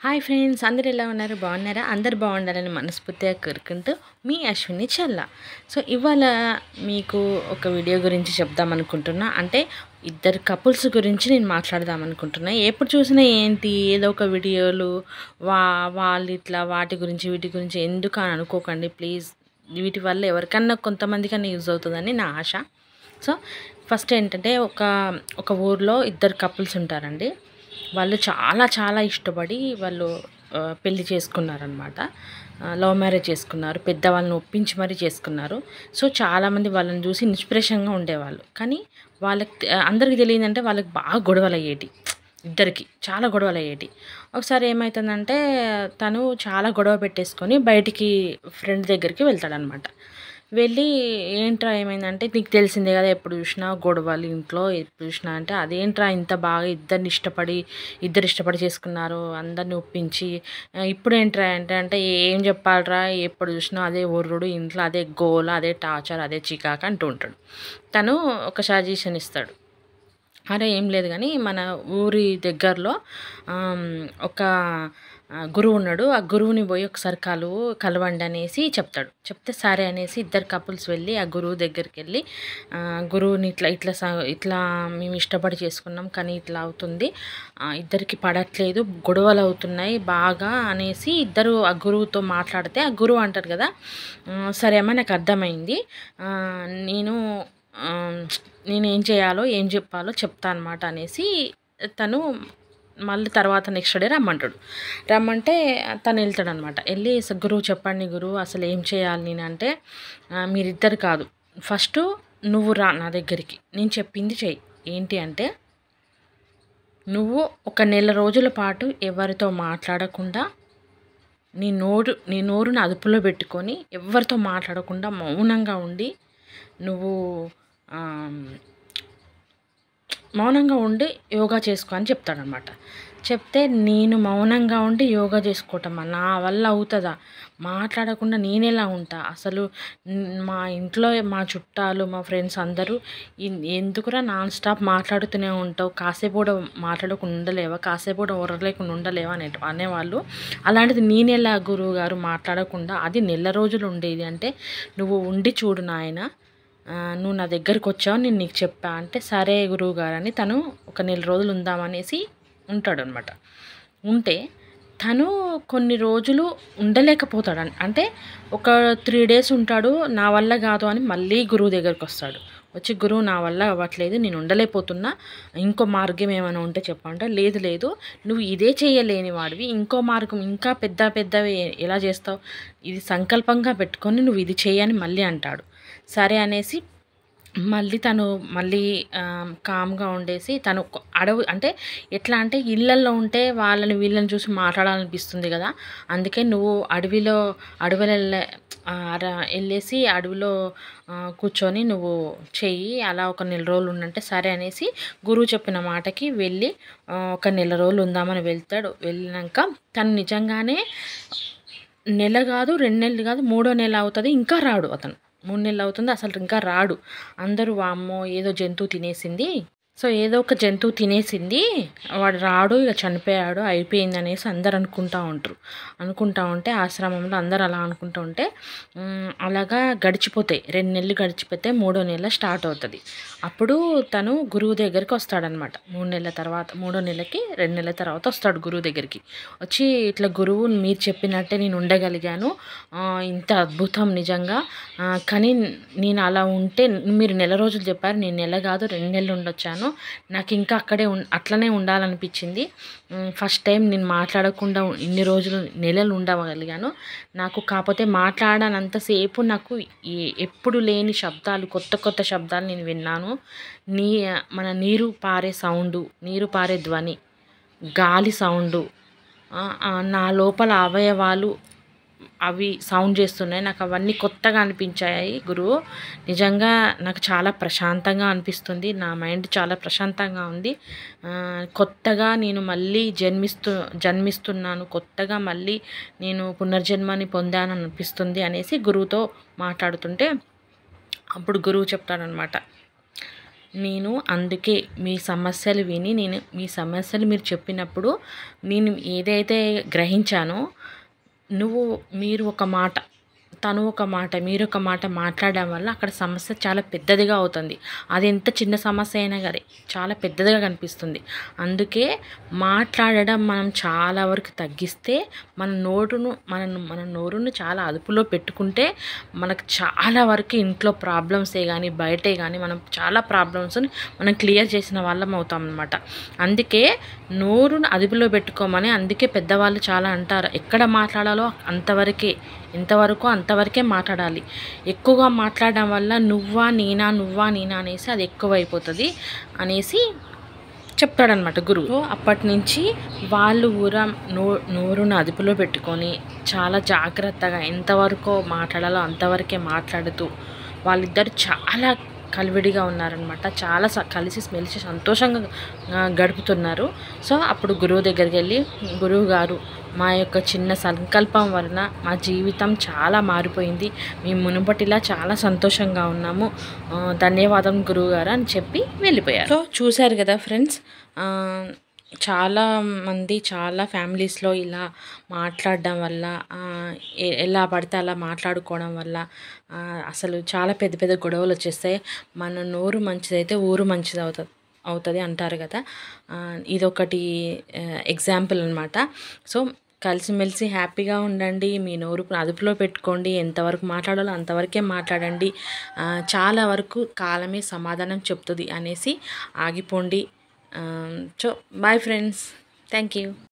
Hi friends, అందరు ఎలా ఉన్నారు? బాగున్నారా? అందరు బాగుండాలని మనస్ఫూర్తిగా కోరుకుంటూ మీ అశ్విని చల్ల. సో ఇవాళ మీకు ఒక వీడియో గురించి చెప్దామనుకుంటున్నా. అంటే ఇద్దరు కపుల్స్ గురించి నేను మాట్లాడదామనుకుంటున్నా. ఎప్పుడు చూసినా ఏంటి ఏదో ఒక వీడియోలు వాళ్ళు ఇట్లా వాటి గురించి వీటి గురించి ఎందుకు అని అనుకోకండి ప్లీజ్. వీటి వల్ల ఎవరికన్నా కొంతమందికన్నా యూజ్ అవుతుందని నా ఆశ. సో ఫస్ట్ ఏంటంటే ఒక ఊర్లో ఇద్దరు కపుల్స్ ఉంటారండి. వాళ్ళు చాలా చాలా ఇష్టపడి వాళ్ళు పెళ్లి చేసుకున్నారనమాట. లవ్ మ్యారేజ్ చేసుకున్నారు. పెద్దవాళ్ళని ఒప్పించి మరీ చేసుకున్నారు. సో చాలామంది వాళ్ళని చూసి ఇన్స్పిరేషన్గా ఉండేవాళ్ళు. కానీ వాళ్ళకి అందరికీ తెలియదంటే వాళ్ళకి బాగా గొడవలు అయ్యేటి. ఇద్దరికి చాలా గొడవలు అయ్యేటి. ఒకసారి ఏమవుతుందంటే తను చాలా గొడవ పెట్టేసుకొని బయటికి ఫ్రెండ్ దగ్గరికి వెళ్తాడనమాట. వెళ్ళి ఏంట్రా ఏమైందంటే, నీకు తెలిసిందే కదా ఎప్పుడు చూసినా గొడవలు ఇంట్లో, ఎప్పుడు చూసినా అంటే అదేంట్రా ఇంత బాగా ఇద్దరు ఇష్టపడి చేసుకున్నారు అందరిని ఒప్పించి, ఇప్పుడు ఏంట్రా అంటే ఏం చెప్పాలరా, ఎప్పుడు చూసినా అదే ఒర్రుడు ఇంట్లో, అదే గోల, అదే టార్చర్, అదే చికాకు అంటూ ఉంటాడు. తను ఒక సజెషన్ ఇస్తాడు. అరే ఏం లేదు కానీ మన ఊరి దగ్గరలో ఒక గురువు ఉన్నాడు. ఆ గురువుని పోయి ఒకసారి కలవండి అనేసి చెప్తాడు. చెప్తే సరే అనేసి ఇద్దరు కపుల్స్ వెళ్ళి ఆ గురువు దగ్గరికి వెళ్ళి గురువుని ఇట్లా మేము ఇష్టపడి చేసుకున్నాం కానీ ఇట్లా అవుతుంది, ఇద్దరికి పడట్లేదు, గొడవలు అవుతున్నాయి బాగా అనేసి ఇద్దరు ఆ గురువుతో మాట్లాడితే ఆ గురువు అంటారు కదా, సరే అమ్మ నాకు అర్థమైంది, నేను నేనేం చేయాలో ఏం చెప్పాలో చెప్తా అనమాట అనేసి తను మళ్ళీ తర్వాత నెక్స్ట్ డే రమ్మంటే తను వెళ్తాడనమాట. వెళ్ళి గురువు చెప్పండి గురువు అసలు ఏం చేయాలి నేను అంటే, మీరిద్దరు కాదు, ఫస్ట్ నువ్వు రా నా దగ్గరికి, నేను చెప్పింది చెయ్యి. ఏంటి అంటే, నువ్వు ఒక నెల రోజుల పాటు ఎవరితో మాట్లాడకుండా నీ నోరుని అదుపులో పెట్టుకొని ఎవరితో మాట్లాడకుండా మౌనంగా ఉండి నువ్వు మౌనంగా ఉండి యోగా చేసుకో అని చెప్తాడనమాట. చెప్తే నేను మౌనంగా ఉండి యోగా చేసుకోవటమా, నా వల్ల అవుతుందా, మాట్లాడకుండా నేనెలా ఉంటా అసలు, మా ఇంట్లో మా చుట్టాలు మా ఫ్రెండ్స్ అందరూ ఎందుకురా నాన్ స్టాప్ మాట్లాడుతూనే ఉంటావు, కాసేపు కూడా మాట్లాడకుండా ఉండలేవా, కాసేపు కూడా ఒరలేకుండా ఉండలేవా అనేవాళ్ళు. అలాంటిది నేనెలా గురువు గారు మాట్లాడకుండా, అది నెల రోజులు ఉండేది అంటే, నువ్వు ఉండి చూడు నాయన, నువ్వు నా దగ్గరికి వచ్చావు నేను నీకు చెప్పా అంటే, సరే గురువు గారు అని తను ఒక నెల రోజులు ఉందామనేసి ఉంటాడు అనమాట. ఉంటే తను కొన్ని రోజులు ఉండలేకపోతాడు. అంటే ఒక 3 days ఉంటాడు. నా వల్ల కాదు అని మళ్ళీ గురువు దగ్గరికి వస్తాడు. వచ్చి గురువు నా వల్ల అవ్వట్లేదు, నేను ఉండలేకపోతున్నా, ఇంకో మార్గం ఏమైనా ఉంటే చెప్పంటే, లేదు నువ్వు ఇదే చేయలేని వాడివి, ఇంకో మార్గం ఇంకా పెద్దవి ఎలా చేస్తావు, ఇది సంకల్పంగా పెట్టుకొని నువ్వు ఇది చేయని మళ్ళీ అంటాడు. సరే అనేసి తను కామ్గా ఉండేసి తను అంటే ఎట్లా అంటే ఇళ్ళల్లో ఉంటే వాళ్ళని వీళ్ళని చూసి మాట్లాడాలనిపిస్తుంది కదా, అందుకే నువ్వు అడవిలో వెళ్ళేసి అడవిలో కూర్చొని నువ్వు చెయ్యి, అలా ఒక నెల రోజులు ఉండంటే సరే అనేసి గురువు చెప్పిన మాటకి వెళ్ళి ఒక నెల రోజులు ఉందామని వెళ్తాడు. వెళ్ళినాక తను నిజంగానే నెల కాదు 2 నెలలు కాదు 3వ నెల అవుతుంది, ఇంకా రాడు అతను. 3 నెలలు అవుతుంది అసలు ఇంకా రాడు. అందరూ వామ్మో ఏదో జంతువు తినేసింది, సో ఏదో ఒక జంతువు తినేసింది, వాడు రాడు, ఇక చనిపోయాడు అయిపోయింది అనేసి అందరు అనుకుంటా ఉంటే ఆశ్రమంలో అందరు అలా అనుకుంటూ ఉంటే అలాగా గడిచిపోతాయి. 2 నెలలు గడిచిపోతే 3వ నెల స్టార్ట్ అవుతుంది. అప్పుడు తను గురువు దగ్గరికి వస్తాడనమాట. 3వ నెలకి 2 నెలల తర్వాత వస్తాడు గురువు దగ్గరికి. వచ్చి ఇట్లా గురువు మీరు చెప్పినట్టే నేను ఉండగలిగాను, ఇంత అద్భుతం నిజంగా, కానీ నేను అలా ఉంటే మీరు నెల రోజులు చెప్పారు, నేను నెల కాదు 2 నెలలు ఉండొచ్చాను, నాకు ఇంకా అట్లనే ఉండాలనిపించింది. ఫస్ట్ టైం నేను మాట్లాడకుండా ఇన్ని రోజులు నెలలు ఉండగలిగాను. నాకు కాకపోతే మాట్లాడనంతసేపు నాకు ఎప్పుడు లేని శబ్దాలు, కొత్త శబ్దాలు నేను విన్నాను. మన నీరు పారే ధ్వని, గాలి సౌండు, నా లోపల అవయవాలు అవి సౌండ్ చేస్తున్నాయి, నాకు అవన్నీ కొత్తగా అనిపించాయి గురువు. నిజంగా నాకు చాలా ప్రశాంతంగా అనిపిస్తుంది, నా మైండ్ చాలా ప్రశాంతంగా ఉంది, కొత్తగా నేను మళ్ళీ జన్మిస్తున్నాను, కొత్తగా మళ్ళీ నేను పునర్జన్మని పొందాను అనిపిస్తుంది అనేసి గురువుతో మాట్లాడుతుంటే అప్పుడు గురువు చెప్తాడనమాట, నేను అందుకే మీ సమస్యలు విని మీ సమస్యలు మీరు చెప్పినప్పుడు నేను ఏదైతే గ్రహించానో మీరు ఒక మాట, తను ఒక మాట, మీరు ఒక మాట మాట్లాడడం వల్ల అక్కడ సమస్య చాలా పెద్దదిగా అవుతుంది. అది ఎంత చిన్న సమస్య అయినా సరే చాలా పెద్దదిగా కనిపిస్తుంది. అందుకే మాట్లాడడం మనం చాలా వరకు తగ్గిస్తే మన నోరును చాలా అదుపులో పెట్టుకుంటే మనకు చాలా వరకు ఇంట్లో ప్రాబ్లమ్సే కానీ బయటే కానీ మనం చాలా ప్రాబ్లమ్స్ని మనం క్లియర్ చేసిన వాళ్ళం అవుతాం అన్నమాట. అందుకే నోరును అదుపులో పెట్టుకోమని అందుకే పెద్దవాళ్ళు చాలా అంటారు, ఎక్కడ మాట్లాడాలో ఎంతవరకు అంతవరకే మాట్లాడాలి. ఎక్కువగా మాట్లాడడం వల్ల నువ్వా నేనా అనేసి అది ఎక్కువైపోతుంది అనేసి చెప్తాడనమాట గురువు. సో అప్పటి నుంచి వాళ్ళు కూడా నోరును అదుపులో పెట్టుకొని చాలా జాగ్రత్తగా ఎంతవరకు మాట్లాడాలో అంతవరకే మాట్లాడుతూ వాళ్ళిద్దరు చాలా కలివిడిగా ఉన్నారనమాట. చాలా కలిసి సంతోషంగా గడుపుతున్నారు. సో అప్పుడు గురువు దగ్గరికి వెళ్ళి, గురువు గారు మా యొక్క చిన్న సంకల్పం వలన మా జీవితం చాలా మారిపోయింది, మేము మునుపటిలా చాలా సంతోషంగా ఉన్నాము, ధన్యవాదం గురువుగారు అని చెప్పి వెళ్ళిపోయారు. సో చూశారు కదా ఫ్రెండ్స్, చాలా ఫ్యామిలీస్లో ఇలా మాట్లాడడం వల్ల, ఎలా పడితే అలా మాట్లాడుకోవడం వల్ల అసలు చాలా పెద్ద పెద్ద గొడవలు వచ్చేస్తాయి. మన నోరు మంచిదైతే ఊరు మంచిది అవుతుంది అంటారు కదా, ఇదొకటి ఎగ్జాంపుల్ అనమాట. సో కలిసిమెలిసి హ్యాపీగా ఉండండి, మీ నోరు అదుపులో పెట్టుకోండి, ఎంతవరకు మాట్లాడాలో అంతవరకే మాట్లాడండి, చాలా వరకు కాలమే సమాధానం చెప్తుంది అనేసి ఆగిపోండి. So bye friends, thank you.